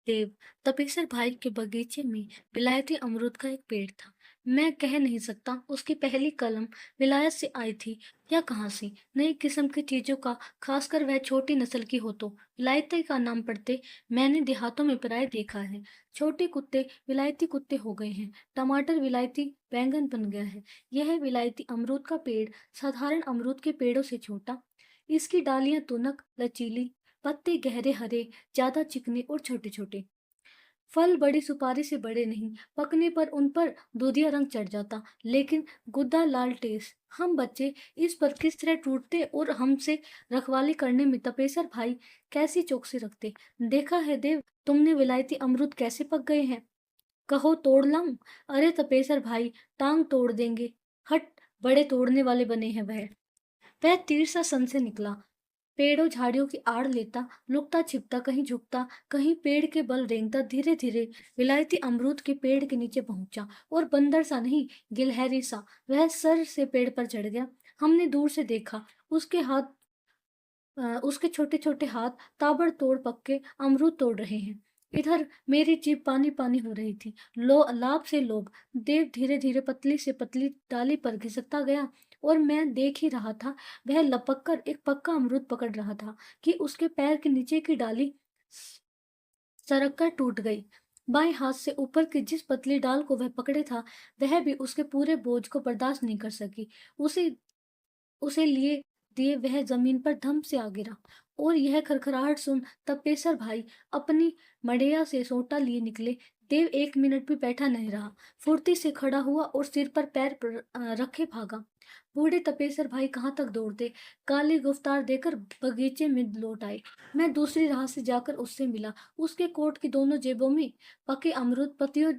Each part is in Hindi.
देव, तपेसर भाई के बगीचे में विलायती अमरूद का एक पेड़ था। मैं कह नहीं सकता उसकी पहली कलम विलायत से आई थी या कहाँ से। नई किस्म की चीजों का, खासकर वह छोटी नस्ल की हो तो विलायती का नाम पड़ते मैंने देहातों में प्राय देखा है। छोटे कुत्ते विलायती कुत्ते हो गए हैं, टमाटर विलायती बैंगन बन गया है। यह विलायती अमरूद का पेड़ साधारण अमरूद के पेड़ों से छोटा। इसकी डालियां तुनक, लचीली, पत्ते गहरे हरे, ज्यादा चिकने और छोटे छोटे। फल बड़ी सुपारी से बड़े नहीं, पकने पर उन पर दूधिया रंग चढ़ जाता, लेकिन गुद्दा लाल टेस। हम बच्चे इस पर किस तरह टूटते और हमसे रखवाली करने में तपेसर भाई कैसी चौकसी रखते। देखा है देव, तुमने विलायती अमरूद कैसे पक गए हैं। कहो तोड़ लाऊं। अरे तपेसर भाई, टांग तोड़ देंगे। हट, बड़े तोड़ने वाले बने हैं वह तीर सा सन से निकला। पेड़ों झाड़ियों की आड़ लेता, लुकता छिपता, कहीं झुकता, कहीं पेड़ के बल रेंगता, धीरे धीरे विलायती अमरूद के पेड़ के नीचे पहुंचा और बंदर सा नहीं, गिलहरी सा वह सर से पेड़ पर चढ़ गया। हमने दूर से देखा, उसके छोटे छोटे हाथ ताबड़तोड़ पक्के अमरूद तोड़ रहे हैं। इधर मेरी जीभ पानी पानी हो रही थी। लाभ से लोभ। देव धीरे धीरे पतली से पतली डाली पर घिसकता गया और मैं देख ही रहा था। वह लपक कर एक पक्का अमरूद पकड़ रहा था कि उसके पैर के नीचे की डाली सरक कर टूट गई। बाएं हाथ से ऊपर की जिस पतली डाल को वह पकड़े था, वह भी उसके पूरे बोझ को बर्दाश्त नहीं कर सकी। उसे उसे लिए दिए वह जमीन पर धम से आ गिरा। और यह खरखराहट सुन तपेसर भाई अपनी मड़ैया से सोटा लिए निकले। देव एक मिनट भी बैठा नहीं रहा, फुर्ती से खड़ा हुआ और सिर पर रखे भागा। बूढ़े तपेसर भाई कहाँ तक दौड़ते, काली गुफ्तार देकर बगीचे में लौट आए। मैं दूसरी राह से जाकर उससे मिला। उसके कोट की दोनों जेबों में पके अमरूद पतियों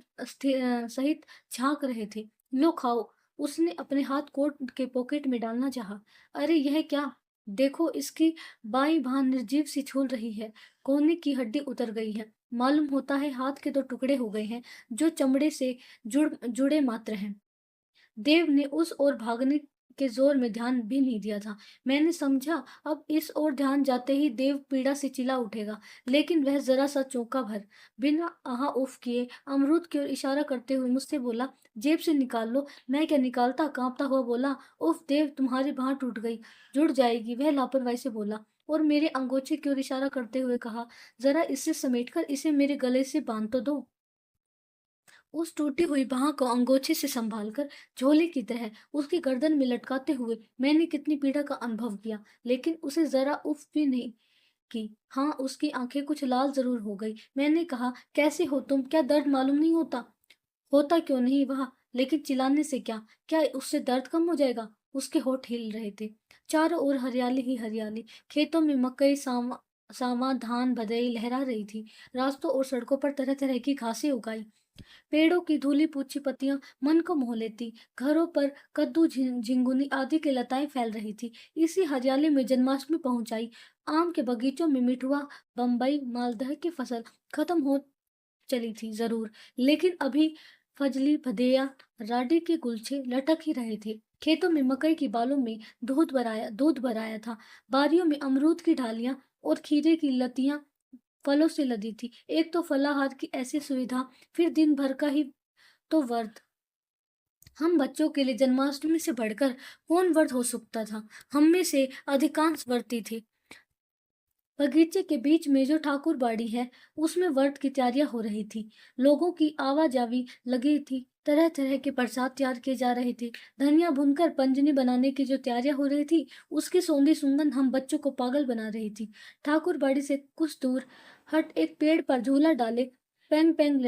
सहित झांक रहे थे। लो खाओ। उसने अपने हाथ कोट के पॉकेट में डालना चाहा। अरे यह क्या, देखो इसकी बाईं बांह निर्जीव सी झूल रही है। कोहनी की हड्डी उतर गई है। मालूम होता है हाथ के दो टुकड़े हो गए हैं, जो चमड़े से जुड़े मात्र हैं। देव ने उस ओर भागने के जोर में ध्यान भी नहीं दिया था। मैंने समझा अब इस ओर ध्यान जाते ही देव पीड़ा से चिल्ला उठेगा, लेकिन वह जरा सा चौंका भर, बिना आहा उफ किए अमरूद की ओर इशारा करते हुए मुझसे बोला, जेब से निकाल लो। मैं क्या निकालता, कांपता हुआ बोला, उफ देव, तुम्हारी बांह टूट गई, जुड़ जाएगी। वह लापरवाही से बोला और मेरे अंगोछे की ओर इशारा करते हुए कहा, जरा इसे समेटकर इसे मेरे गले से बांध तो दो। उस टूटी हुई बांह को अंगोछे से संभालकर झोले की तरह उसकी गर्दन में लटकाते हुए मैंने कितनी पीड़ा का अनुभव किया, लेकिन उसे जरा उफ भी नहीं की। हाँ, उसकी आंखें कुछ लाल जरूर हो गई। मैंने कहा, कैसे हो तुम, क्या दर्द मालूम नहीं होता। होता क्यों नहीं वह, लेकिन चिल्लाने से क्या, क्या उससे दर्द कम हो जाएगा। उसके होठ हिल रहे थे। चारों ओर हरियाली ही हरियाली। खेतों में मकई, सावा, धान, भदई लहरा रही थी। रास्तों और सड़कों पर तरह तरह की घासें उगाई। पेड़ों की धूली पूछी पत्तियां मन को मोह लेती। घरों पर कद्दू, झिंगुनी आदि की लताएं फैल रही थी। इसी हरियाली में जन्माष्टमी पहुंच आई। आम के बगीचों में मिठुआ, बम्बई, मालदह की फसल खत्म हो चली थी जरूर, लेकिन अभी फजली, भदेया, राडी के गुलछे लटक ही रहे थे। खेतों में मकई की बालों में दूध भराया था। बारियों में अमरूद की ढालियां और खीरे की लतियां फलों से लदी थी। एक तो फलाहार की ऐसी सुविधा, फिर दिन भर का ही तो व्रत। हम बच्चों के लिए जन्माष्टमी से बढ़कर कौन व्रत हो सकता था। हम में से अधिकांश व्रती थे। बगीचे के बीच में जो ठाकुर बाड़ी है, उसमें व्रत की तैयारियां हो रही थी। लोगों की आवाजावी लगी थी। तरह तरह के प्रसाद तैयार किए जा रहे थे। धनिया भुनकर पंजनी बनाने की जो तैयारियां हो रही थी, उसकी सौंधी सुंगंध हम बच्चों को पागल बना रही थी। ठाकुर बाड़ी से कुछ दूर हट एक पेड़ पर झूला डाले पेंग पेंग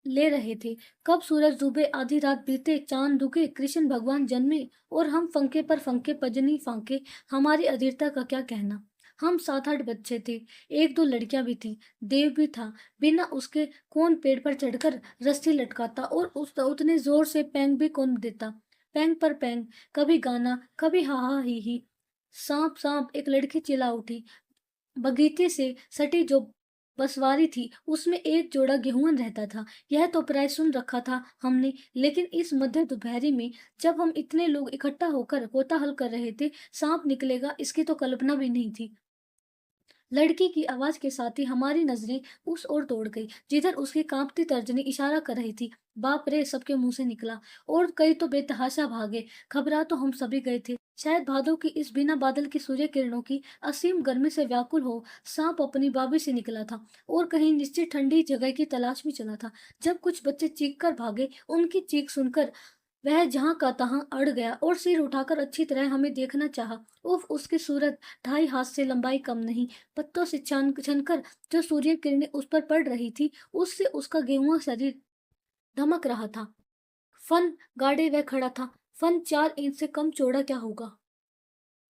ले रहे थे। कब सूरज डूबे, आधी रात बीते, चांद दुखे, कृष्ण भगवान जन्मे और हम फंके पर फंके पजनी फांके। हमारी अधीरता का क्या कहना। हम 7-8 बच्चे थे। एक दो लड़कियां भी थी। देव भी था। बिना उसके कौन पेड़ पर चढ़कर रस्सी लटकाता और उतने जोर से पैंग भी कौन देता। पैंग पर पैंग, कभी गाना, कभी हा हा ही। सांप सांप, एक लड़की चिल्ला उठी। बगीचे से सटी जो बसवारी थी, उसमें एक जोड़ा गेहूं रहता था। यह तो प्राय सुन रखा था हमने, लेकिन इस मध्य दोपहरी में जब हम इतने लोग इकट्ठा होकर होता हल कर रहे थे, सांप निकलेगा इसकी तो कल्पना भी नहीं थी। लड़की की आवाज के साथ ही हमारी नजरें उस ओर दौड़ गई जिधर उसकी कांपती तर्जनी इशारा कर रही थी। बाप रे, सबके मुंह से निकला। और कई तो बेतहाशा भागे। घबरा तो हम सभी गए थे। शायद भादों की इस बिना बादल की सूर्य किरणों की असीम गर्मी से व्याकुल हो सांप अपनी बाबी से निकला था और कहीं निश्चित ठंडी जगह की तलाश में चला था। जब कुछ बच्चे चीख कर भागे, उनकी चीख सुनकर वह जहां का तहां अड़ गया और सिर उठाकर अच्छी तरह हमें देखना चाहा। उफ, उसकी सूरत 2.5 हाथ से लंबाई कम नहीं। पत्तों से छन छनकर जो सूर्य किरणें उस पर पड़ रही थी, उससे उसका गेहुआ शरीर धमक रहा था। फन गाड़े वह खड़ा था। फन 4 इंच से कम चौड़ा क्या होगा।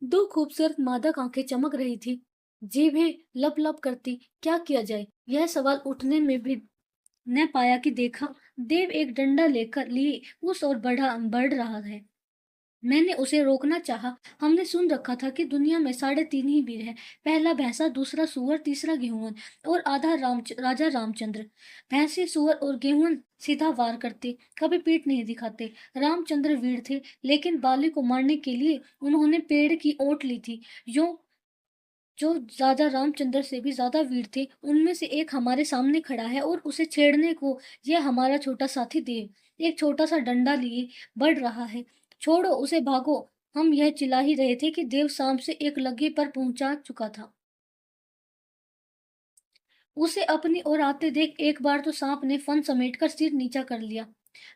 दो खूबसूरत मादक आंखें चमक रही थी। जीभें लप लप करती। क्या किया जाए, यह सवाल उठने में भी न पाया कि देखा, देव एक डंडा लेकर लिए उस ओर बढ़ रहा है। मैंने उसे रोकना चाहा। हमने सुन रखा था कि दुनिया में 3.5 ही वीर हैं। पहला भैंसा, दूसरा सूअर, तीसरा गेहूं और आधा राजा रामचंद्र। भैंसे, सूअर और गेहूं सीधा वार करते, कभी पीठ नहीं दिखाते। रामचंद्र वीर थे, लेकिन बाली को मारने के लिए उन्होंने पेड़ की ओट ली थी। यो जो राजा रामचंद्र से भी ज्यादा वीर थे, उनमें से एक हमारे सामने खड़ा है और उसे छेड़ने को यह हमारा छोटा साथी देव एक छोटा सा डंडा लिए बढ़ रहा है। छोड़ो उसे, भागो। हम यह चिल्ला ही रहे थे कि देव सांप से एक लगी पर पहुंचा चुका था। उसे अपनी ओर आते देख एक बार तो सांप ने फन समेटकर सिर नीचा कर लिया।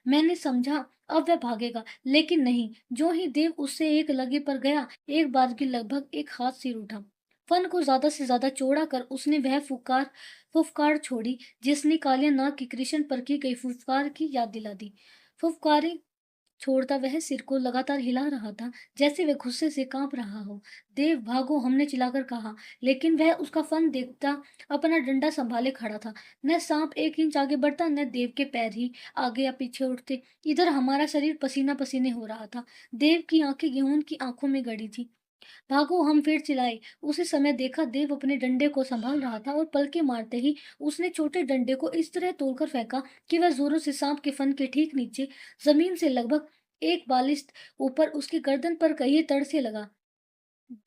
मैंने समझा अब वह भागेगा, लेकिन नहीं। जो ही देव उससे एक लगी पर गया, एक बार की लगभग 1 हाथ सिर उठा। फन को ज्यादा से ज्यादा चौड़ा कर उसने वह फुफकार छोड़ी जिसने कालिया नाग की कृष्ण पर की गई फुफकार की याद दिला दी। फुफकारें छोड़ता वह सिर को लगातार हिला रहा था, जैसे वह गुस्से से कांप रहा हो। देव भागो, हमने चिल्लाकर कहा, लेकिन वह उसका फन देखता अपना डंडा संभाले खड़ा था। न सांप 1 इंच आगे बढ़ता, न देव के पैर ही आगे या पीछे उठते। इधर हमारा शरीर पसीना पसीने हो रहा था। देव की आंखें गेहूं की आंखों में गड़ी थी। भागो, हम फिर चिल्लाए। उसी समय देखा, देव अपने डंडे को संभाल रहा था और पलके मारते ही उसने छोटे डंडे को इस तरह तोड़कर फेंका कि वह जोरों से सांप के फन के ठीक नीचे, जमीन से लगभग 1 बालिश ऊपर उसकी गर्दन पर कहिए तड़ से लगा।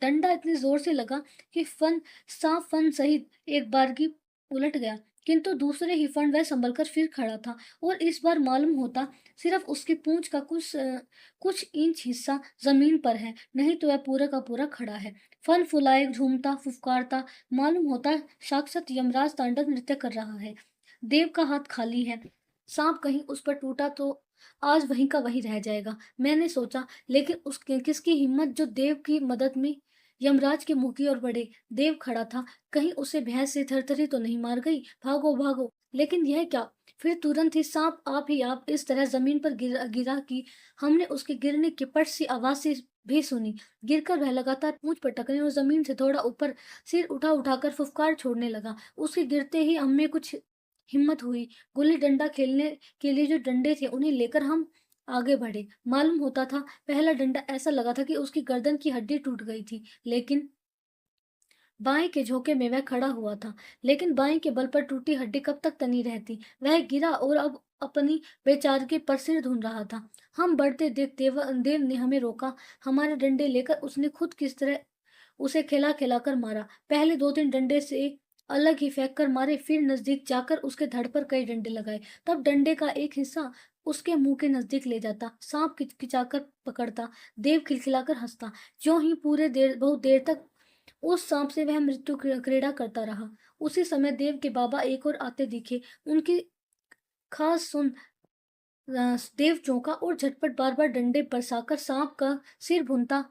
डंडा इतनी जोर से लगा कि सांप फन सहित एक बार की उलट गया, किंतु दूसरे ही फन वह संभलकर फिर खड़ा था और इस बार मालूम होता सिर्फ उसकी पूंछ का कुछ इंच हिस्सा जमीन पर है, नहीं तो वह पूरा का पूरा खड़ा है। फन फुलाए झूमता फुफकारता, मालूम होता साक्षात यमराज तांडव नृत्य कर रहा है। देव का हाथ खाली है। सांप कहीं उस पर टूटा तो आज वहीं का वहीं रह जाएगा, मैंने सोचा। लेकिन उसके किसकी हिम्मत जो देव की मदद में यमराज के मुंह की ओर बढ़े। देव खड़ा था, कहीं उसे भैंस से थरथरी तो नहीं मार गई। भागो भागो, लेकिन यह क्या। फिर तुरंत ही सांप आप इस तरह जमीन पर गिरा कि हमने उसके गिरने की पट सी आवाज से भी सुनी। गिरकर वह लगातार पूंछ पटकने और जमीन से थोड़ा ऊपर सिर उठा उठाकर फुफकार छोड़ने लगा। उसके गिरते ही हमें कुछ हिम्मत हुई। गुल्ली डंडा खेलने के लिए जो डंडे थे, उन्हें लेकर हम आगे बढ़े। मालूम होता था पहला डंडा ऐसा लगा था कि उसकी गर्दन की हड्डी टूट गई थी, लेकिन बाएं के झोंके में वह खड़ा हुआ था। लेकिन बाएं के बल पर टूटी हड्डी कब तक तनी रहती। वह गिरा और अब अपनी बेचारगी पर सिर धुन रहा था। हम बढ़ते देख देव ने हमें रोका। हमारे डंडे लेकर उसने खुद किस तरह उसे खिला खिला कर मारा। पहले 2-3 डंडे से अलग ही फेंक कर मारे, फिर नजदीक जाकर उसके धड़ पर कई डंडे लगाए। तब डंडे का एक हिस्सा उसके मुंह के नजदीक ले जाता, सांप किचकिचाकर पकड़ता, देव खिलखिलाकर हंसता। ज्यों ही बहुत देर तक उस सांप से वह मृत्यु क्रीड़ा करता रहा। उसी समय देव के बाबा एक और आते दिखे। उनकी खास सुन देव चौंका और झटपट बार बार डंडे बरसाकर सांप का सिर भुनता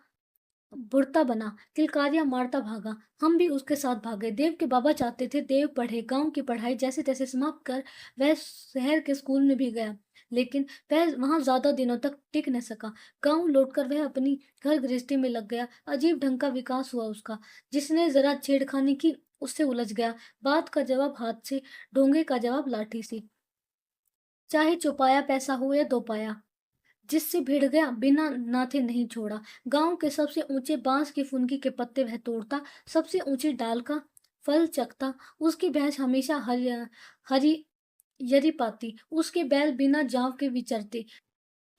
बुढ़ता बना, किलकारियां मारता भागा। हम भी उसके साथ भागे। देव के बाबा चाहते थे देव पढ़े। गांव की पढ़ाई जैसे तैसे समाप्त कर वह शहर के स्कूल में भी गया, लेकिन वह वहां ज्यादा दिनों तक टिक न सका। गांव लौटकर वह अपनी घर गृहस्थी में लग गया। अजीब ढंग का विकास हुआ उसका। जिसने जरा छेड़खानी की, उससे उलझ गया। बात का जवाब हाथ से, ढोंगे का जवाब लाठी से। चाहे चौपाया पैसा हो या 2 पाया, जिससे भिड़ गया बिना नाथे नहीं छोड़ा। गांव के सबसे ऊंचे बांस की फुनगी के पत्ते वह तोड़ता, सबसे ऊंची डाल का फल चखता। उसकी भैंस हमेशा हरी हरी यरी पाती, उसके बैल बिना जांव के विचरते।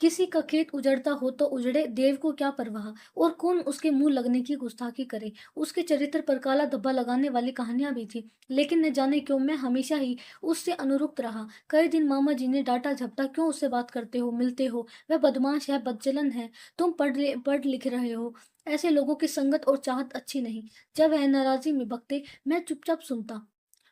किसी का खेत उजड़ता हो तो उजड़े, देव को क्या परवाह, और कौन उसके मुंह लगने की गुस्ताखी करे। उसके चरित्र पर काला धब्बा लगाने वाली कहानियां भी थी, लेकिन न जाने क्यों मैं हमेशा ही उससे अनुरुक्त रहा। कई दिन मामा जी ने डांटा झपटा, क्यों उससे बात करते हो, मिलते हो, वह बदमाश है, बदचलन है, तुम पढ़ लिख रहे हो। ऐसे लोगों की संगत और चाहत अच्छी नहीं। जब वह नाराजी में बकते, मैं चुपचाप सुनता।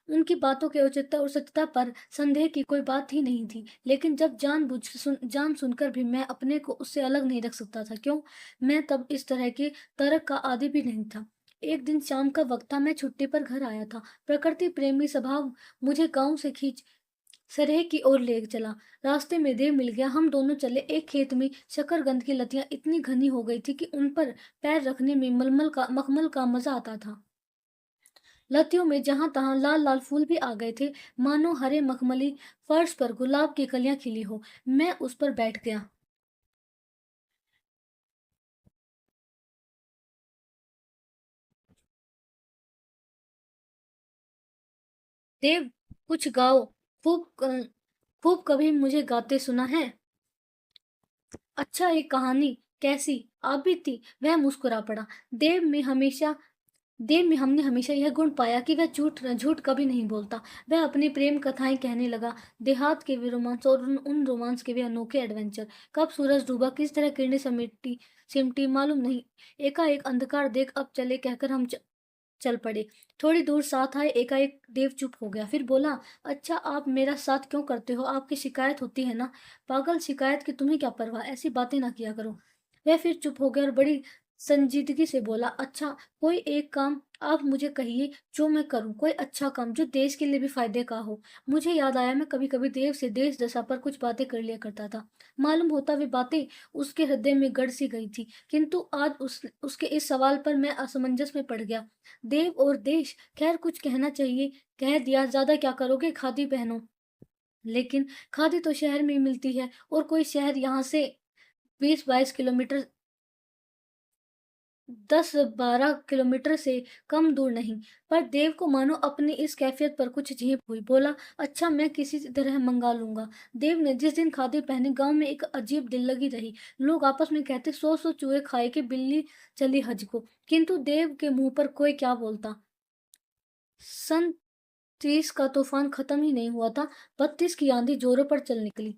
उनकी बातों के औचित्य और सत्यता पर संदेह की कोई बात ही नहीं थी, लेकिन जब जान सुनकर भी मैं अपने को उससे अलग नहीं रख सकता था। क्यों? मैं तब इस तरह के तर्क का आदी भी नहीं था। एक दिन शाम का वक्त था, मैं छुट्टी पर घर आया था। प्रकृति प्रेमी स्वभाव मुझे गांव से खींच सरेह की ओर ले चला। रास्ते में देव मिल गया। हम दोनों चले। एक खेत में शकरकंद की लतियां इतनी घनी हो गई थी कि उन पर पैर रखने में मखमल का मजा आता था। लतियों में जहां तहां लाल लाल फूल भी आ गए थे, मानो हरे मखमली फर्श पर गुलाब की कलियां खिली हो। मैं उस पर बैठ गया। देव, कुछ गाओ। खूब कभी मुझे गाते सुना है। अच्छा, एक कहानी। कैसी? आप भी थी? वह मुस्कुरा पड़ा। देव में हमने हमेशा यह गुण पाया कि वह झूठ झूठ कभी नहीं बोलता। वह अपनी प्रेम कथाएं कहने लगा, देहात के वे रोमांस और उन रोमांस के वे अनोखे एडवेंचर। कब सूरज डूबा, किस तरह किरणें समेटी सिमटी मालूम नहीं। एकाएक अंधकार देख अब चले कहकर हम चल पड़े। थोड़ी दूर साथ आए। एकाएक देव चुप हो गया, फिर बोला, अच्छा, आप मेरा साथ क्यों करते हो? आपकी शिकायत होती है ना? पागल, शिकायत की तुम्हें क्या परवाह, ऐसी बातें ना किया करो। वह फिर चुप हो गया और बड़ी संजीदगी से बोला, अच्छा, कोई एक काम आप मुझे कहिए जो मैं करूं, कोई अच्छा काम जो देश के लिए भी फायदे का हो। मुझे याद आया, मैं कभी कभी देव से देश दशा पर कुछ बातें कर लिया करता था। मालूम होता वे बातें उसके हृदय में गड़ सी गई थी, किंतु आज उसके इस सवाल पर मैं असमंजस में पड़ गया। देव और देश, खैर कुछ कहना चाहिए, कह दिया। ज्यादा क्या करोगे, खादी पहनो। लेकिन खादी तो शहर में ही मिलती है, और कोई शहर यहाँ से 20-22 किलोमीटर, 10-12 किलोमीटर से कम दूर नहीं। पर देव को मानो अपनी इस कैफियत पर कुछ झेप हुई। बोला, अच्छा, मैं किसी तरह मंगा लूंगा। देव ने जिस दिन खादी पहनी, गांव में एक अजीब दिल लगी रही। लोग आपस में कहते, 100 चूहे खाए कि बिल्ली चली हज को। किंतु देव के मुंह पर कोई क्या बोलता। सन 30 का तूफान खत्म ही नहीं हुआ था, 32 की आंधी जोरों पर चल निकली।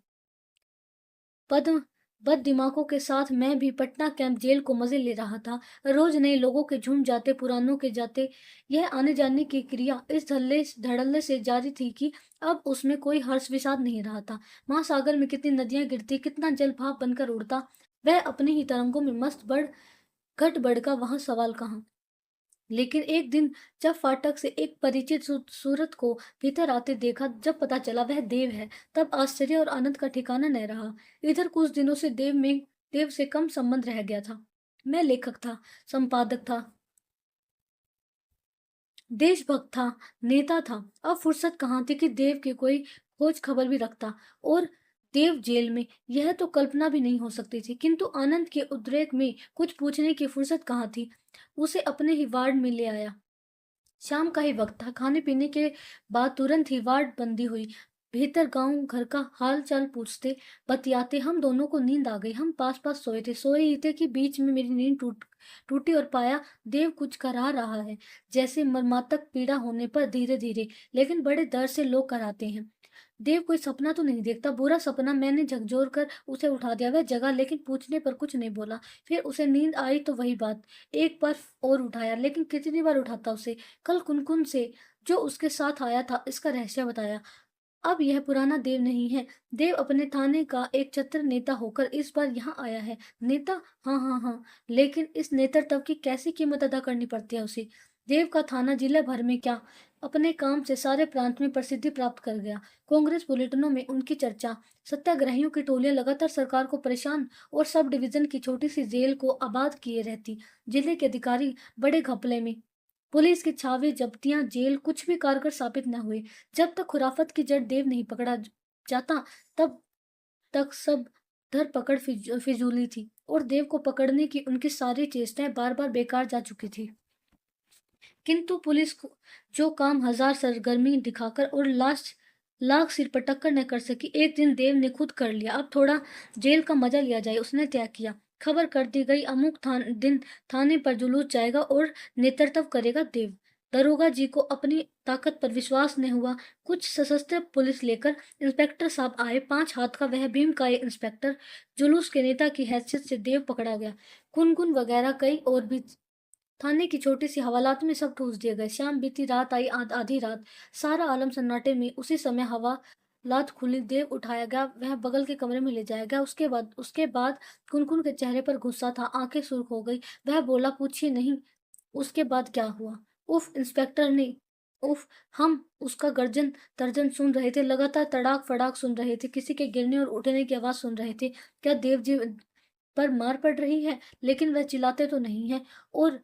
बद बद दिमागों के साथ मैं भी पटना कैंप जेल को मजे ले रहा था। रोज नए लोगों के झुंड जाते, पुरानों के जाते। यह आने जाने की क्रिया इस धड़ल्ले से जारी थी कि अब उसमें कोई हर्ष विषाद नहीं रहा था। महासागर में कितनी नदियां गिरती, कितना जल भाप बनकर उड़ता, वह अपनी ही तरंगों में मस्त घट बढ़ का वहां सवाल कहाँ। लेकिन एक दिन जब फाटक से एक परिचित सूरत को भीतर आते देखा, जब पता चला वह देव है, तब आश्चर्य और आनंद का ठिकाना न रहा। इधर कुछ दिनों से देव से कम संबंध रह गया था। मैं लेखक था, संपादक था, देशभक्त था, नेता था। अब फुर्सत कहाँ थी कि देव की कोई खोज खबर भी रखता। और देव जेल में, यह तो कल्पना भी नहीं हो सकती थी। किंतु आनंद के उद्रेक में कुछ पूछने की फुर्सत कहाँ थी। उसे अपने ही वार्ड में ले आया। शाम का ही वक्त था। खाने पीने के बाद तुरंत ही वार्ड बंदी हुई। भीतर गांव घर का हाल चाल पूछते, बतियाते। हम दोनों को नींद आ गई। हम पास पास सोए ही थे कि बीच में मेरी नींद टूटी और पाया देव कुछ करा रहा है, जैसे मर्मातक पीड़ा होने पर धीरे धीरे, लेकिन बड़े दर्द से लोग कराते हैं। देव कोई सपना तो नहीं देखता? बुरा सपना? मैंने झकझोर कर उसे उठा दिया। वह जगा, लेकिन पूछने पर कुछ नहीं बोला। फिर उसे नींद आई तो वही बात, एक बार और उठाया, लेकिन कितनी बार उठाता उसे। कल कुनकुन से जो उसके साथ आया था, इसका रहस्य बताया। अब यह पुराना देव नहीं है। देव अपने थाने का एक चतुर नेता होकर इस बार यहाँ आया है। नेता? हाँ हाँ हाँ, लेकिन इस नेतृत्व की कैसी कीमत अदा करनी पड़ती है उसे। देव का थाना जिले भर में क्या, अपने काम से सारे प्रांत में प्रसिद्धि प्राप्त कर गया। कांग्रेस बुलेटिनों में उनकी चर्चा। सत्याग्रहियों की टोलियां लगातार सरकार को परेशान और सब डिवीजन की छोटी सी जेल को आबाद किए रहती। जिले के अधिकारी बड़े घपले में। पुलिस के छावे, जब्तियां, जेल, कुछ भी कारगर साबित न हुए। जब तक खुराफत की जड़ देव नहीं पकड़ा जाता, तब तक सब धरपकड़ फिजूली थी, और देव को पकड़ने की उनकी सारी चेष्टाएं बार बार बेकार जा चुकी थी। किंतु पुलिस को जो काम हजार सरगर्मी दिखाकर और लाख सिर पर टक्कर न कर सकी। एक दिन देव ने खुद कर लिया, अब थोड़ा जेल का मजा लिया जाए, उसने तय किया। खबर कर दी गई, अमुक दिन थाने पर जुलूस जाएगा और नेतृत्व करेगा देव। दरोगा जी को अपनी ताकत पर विश्वास नहीं हुआ। कुछ सशस्त्र पुलिस लेकर इंस्पेक्टर साहब आए, 5 हाथ का वह भीमकाय इंस्पेक्टर। जुलूस के नेता की हैसियत से देव पकड़ा गया। कुनकुन वगैरह कई और भी थाने की छोटी सी हवालात में सब ठूस दिए गए। शाम बीती, रात आई, आधी रात। सारा आलम सन्नाटे में। उसी समय हवालात खुली, देव उठाया गया, वह बगल के कमरे में ले जाया गया। उसके बाद कुनकुन के चेहरे पर गुस्सा था, आंखें सुर्ख हो गई। वह बोला, पूछिए नहीं, उसके बाद क्या हुआ? उफ, इंस्पेक्टर ने उफ हम उसका गर्जन तर्जन सुन रहे थे, लगातार तड़ाक फड़ाक सुन रहे थे, किसी के गिरने और उठने की आवाज सुन रहे थे। क्या देव जी पर मार पड़ रही है? लेकिन वह चिल्लाते तो नहीं है, और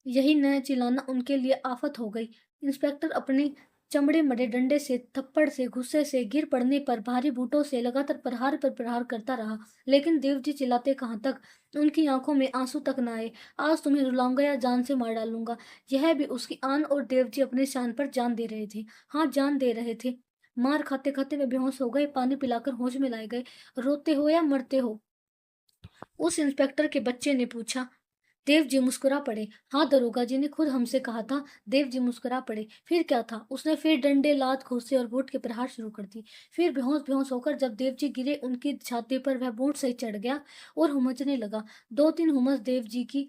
यही न चिल्लाना उनके लिए आफत हो गई। इंस्पेक्टर अपने चमड़े मड़े डंडे से, थप्पड़ से, गुस्से से, गिर पड़ने पर भारी बूटों से लगातार प्रहार पर प्रहार करता रहा, लेकिन देवजी चिल्लाते कहाँ तक। उनकी आंखों में आंसू तक न आए। आज तुम्हें रुलाऊंगा या जान से मार डालूंगा, यह भी उसकी आन। और देवजी अपने शान पर जान दे रहे थे। हाँ, जान दे रहे थे। मार खाते खाते वे बेहोश हो गए, पानी पिलाकर होश में लाए गए। रोते हो या मरते हो? उस इंस्पेक्टर के बच्चे ने पूछा। देव जी मुस्कुरा पड़े। हाँ, दरोगा जी ने खुद हमसे कहा था। देव जी मुस्कुरा पड़े। फिर क्या था? उसने फिर डंडे, लात, घूंसे और बूट के प्रहार शुरू कर दिए। फिर बेहोश बेहोश होकर जब देव जी गिरे, उनकी छाती पर वह बूट सही चढ़ गया और हुमचने लगा। 2-3 हुमस देव जी की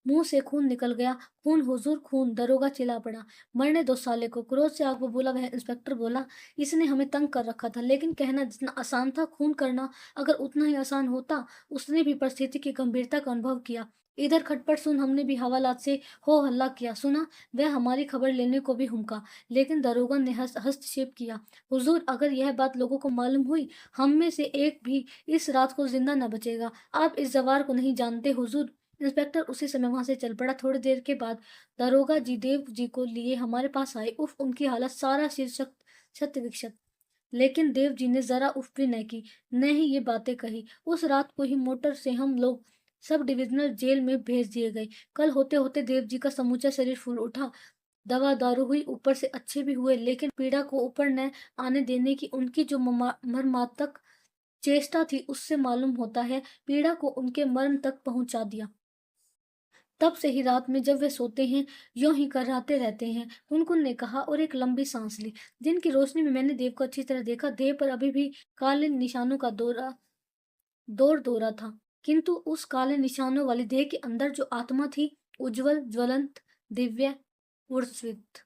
मुंह से खून निकल गया। खून हुजूर, खून! दरोगा चिल्ला पड़ा। मरने दो साले को! क्रोध से आग बबूला वह इंस्पेक्टर बोला। इसने हमें तंग कर रखा था, लेकिन कहना जितना आसान था, खून करना अगर उतना ही आसान होता। उसने भी परिस्थिति की गंभीरता का अनुभव किया। इधर खटपट सुन, हमने भी हवालात से हो हल्ला किया, सुना? वह हमारी खबर लेने को भी हुमका, लेकिन दरोगा ने हस्तक्षेप किया। हुजूर, अगर यह बात लोगों को मालूम हुई, हम में से एक भी इस रात को जिंदा न बचेगा। आप इस जवार को नहीं जानते हुजूर। इंस्पेक्टर उसी समय वहां से चल पड़ा। थोड़ी देर के बाद दरोगा जी देव जी को लिए हमारे पास आए। उफ, उनकी हालत, सारा शीर्षक क्षत विक्षत। लेकिन देव जी ने जरा उफ भी न की, न ही ये बातें कही। उस रात को ही मोटर से हम लोग सब डिविजनल जेल में भेज दिए गए। कल होते होते देव जी का समूचा शरीर फूल उठा। दवा दारू हुई, ऊपर से अच्छे भी हुए, लेकिन पीड़ा को ऊपर न आने देने की उनकी जो मर्मातक चेष्टा थी, उससे मालूम होता है पीड़ा को उनके मर्म तक पहुंचा दिया। तब से ही रात में जब वे सोते हैं, यूं ही कराहते रहते हैं, कुनकुन ने कहा, और एक लंबी सांस ली। दिन की रोशनी में मैंने देव को अच्छी तरह देखा। देह पर अभी भी काले निशानों का दौर दौरा था, किंतु उस काले निशानों वाली देह के अंदर जो आत्मा थी, उज्जवल, ज्वलंत, दिव्य, ऊर्ध्वसित।